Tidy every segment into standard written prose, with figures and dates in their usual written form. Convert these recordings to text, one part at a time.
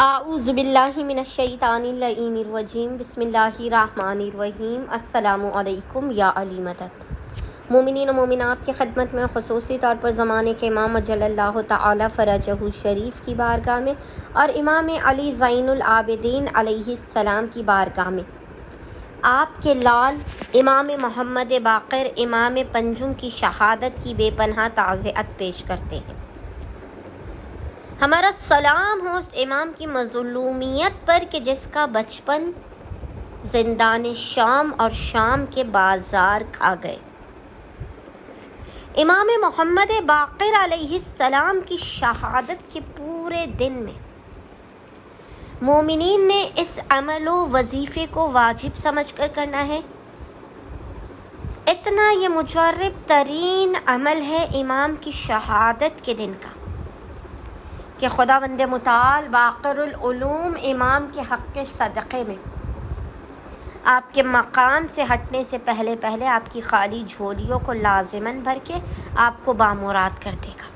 اعوذ باللہ من الشیطان اللعین الرجیم بسم اللہ الرحمن الرحیم۔ السلام علیکم یا علی مدد۔ مومنین و مومنات کی خدمت میں خصوصی طور پر زمانے کے امام جل اللہ تعالی فرجہ شریف کی بارگاہ میں اور امام علی زین العابدین علیہ السلام کی بارگاہ میں آپ کے لال امام محمد باقر امام پنجم کی شہادت کی بے پناہ تعزیت پیش کرتے ہیں۔ ہمارا سلام ہو اس امام کی مظلومیت پر کہ جس کا بچپن زندان شام اور شام کے بازار کھا گئے۔ امام محمد باقر علیہ السلام کی شہادت کے پورے دن میں مومنین نے اس عمل و وظیفے کو واجب سمجھ کر کرنا ہے۔ اتنا یہ مجرب ترین عمل ہے امام کی شہادت کے دن کا کہ خداوند متعال باقر العلوم امام کے حق کے صدقے میں آپ کے مقام سے ہٹنے سے پہلے آپ کی خالی جھولیوں کو لازماً بھر کے آپ کو بامراد کر دے گا،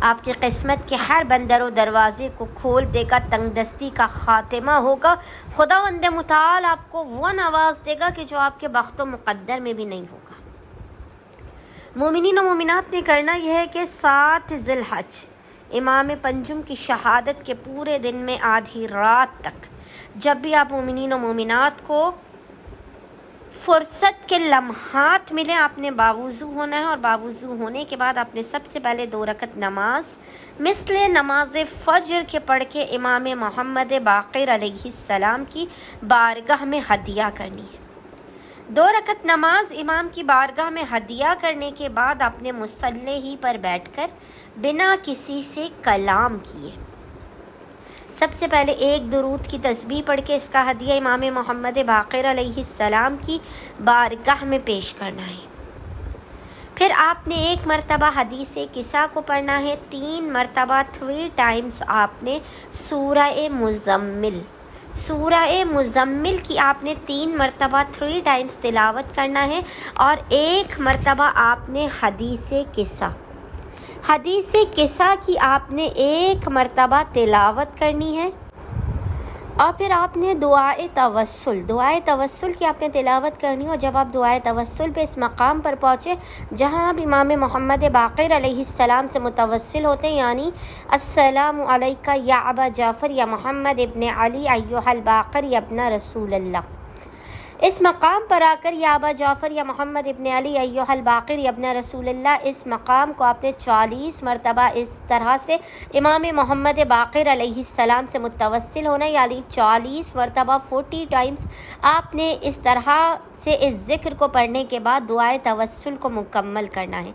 آپ کی قسمت کے ہر بندر و دروازے کو کھول دے گا، تنگ دستی کا خاتمہ ہوگا، خداوند متعال آپ کو وہ نواز دے گا کہ جو آپ کے بخت و مقدر میں بھی نہیں ہوگا۔ مومنین و مومنات نے کرنا یہ ہے کہ 7 ذی الحج امام پنجم کی شہادت کے پورے دن میں آدھی رات تک جب بھی آپ مومنین و مومنات کو فرصت کے لمحات ملے، آپ نے باوضو ہونا ہے، اور باوضو ہونے کے بعد آپ نے سب سے پہلے 2 رکعت نماز مثل نماز فجر کے پڑھ کے امام محمد باقر علیہ السلام کی بارگاہ میں ہدیہ کرنی ہے۔ 2 رکعت نماز امام کی بارگاہ میں ہدیہ کرنے کے بعد آپ نے مصلی ہی پر بیٹھ کر بنا کسی سے کلام کیے سب سے پہلے 1 درود کی تسبیح پڑھ کے اس کا ہدیہ امام محمد باقر علیہ السلام کی بارگاہ میں پیش کرنا ہے۔ پھر آپ نے 1 مرتبہ حدیث قصہ کو پڑھنا ہے، 3 مرتبہ 3 ٹائمز آپ نے سورہ مزمل کی آپ نے 3 مرتبہ 3 ٹائمز تلاوت کرنا ہے، اور 1 مرتبہ آپ نے حدیث قصہ کی آپ نے 1 مرتبہ تلاوت کرنی ہے، اور پھر آپ نے دعائے توسل کی آپ نے تلاوت کرنی ہے۔ اور جب آپ دعائے توسل پہ اس مقام پر پہنچے جہاں آپ امام محمد باقر علیہ السلام سے متوسل ہوتے ہیں، یعنی السلام علیکہ یا ابا جعفر یا محمد ابن علی ایھا الباقر یا ابن رسول اللہ، اس مقام پر آ کر یا ابا جعفر یا محمد ابن علی ایھا الباقر یا ابن رسول اللہ، اس مقام کو آپ نے 40 مرتبہ اس طرح سے امام محمد باقر علیہ السلام سے متوسل ہونا، یعنی 40 مرتبہ 40 ٹائمز آپ نے اس طرح سے اس ذکر کو پڑھنے کے بعد دعائے توسل کو مکمل کرنا ہے۔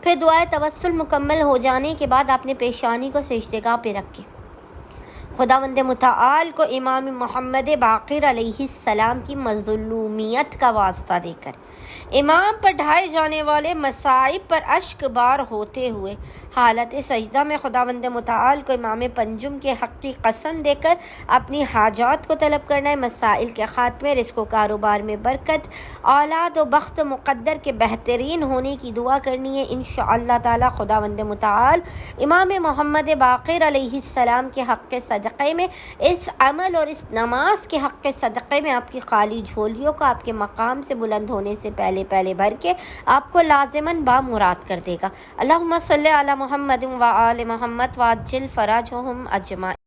پھر دعائے توسل مکمل ہو جانے کے بعد آپ نے پیشانی کو سجدے گاہ پہ رکھ کے خداوند متعال کو امام محمد باقر علیہ السلام کی مظلومیت کا واسطہ دے کر امام پر ڈھائے جانے والے مصائب پر اشک بار ہوتے ہوئے حالت سجدہ میں خداوند متعال کو امام پنجم کے حق کی قسم دے کر اپنی حاجات کو طلب کرنا ہے، مسائل کے خاتمے، رزق و کاروبار میں برکت، اولاد و بخت و مقدر کے بہترین ہونے کی دعا کرنی ہے۔ انشاءاللہ تعالی خداوند متعال امام محمد باقر علیہ السلام کے حق کے صدقے میں، اس عمل اور اس نماز کے حق کے صدقے میں آپ کی خالی جھولیوں کو آپ کے مقام سے بلند ہونے سے پہلے بھر کے آپ کو لازماً بامراد کر دے گا۔ اللہم صلی علی محمد و آل محمد وعجل فرجہم اجمعین۔